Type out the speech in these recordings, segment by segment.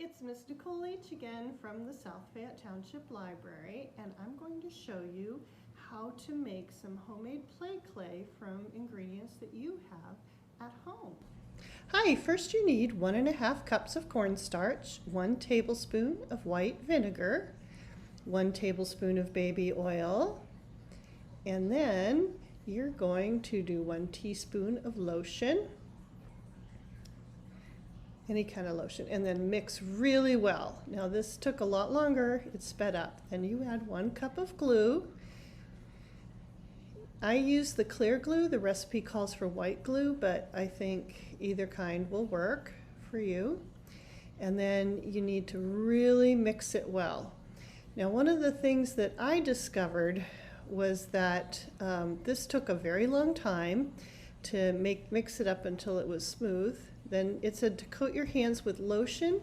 It's Miss Nicole H again from the South Fayette Township Library, and I'm going to show you how to make some homemade play clay from ingredients that you have at home. Hi, first you need 1.5 cups of cornstarch, 1 tablespoon of white vinegar, 1 tablespoon of baby oil, and then you're going to do 1 teaspoon of lotion, any kind of lotion, and then mix really well. Now this took a lot longer, it's sped up. Then you add 1 cup of glue. I use the clear glue. The recipe calls for white glue, but I think either kind will work for you. And then you need to really mix it well. Now one of the things that I discovered was that this took a very long time to mix it up until it was smooth. Then it said to coat your hands with lotion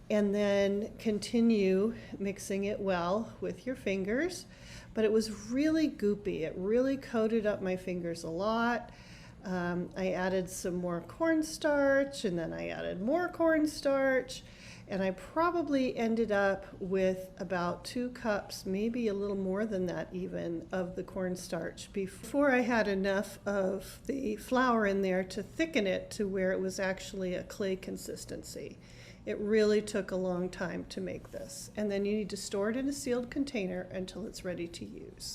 and then continue mixing it well with your fingers. But it was really goopy. It really coated up my fingers a lot. I added some more cornstarch, and then I added more cornstarch, and I probably ended up with about 2 cups, maybe a little more than that even, of the cornstarch before I had enough of the flour in there to thicken it to where it was actually a clay consistency. It really took a long time to make this. And then you need to store it in a sealed container until it's ready to use.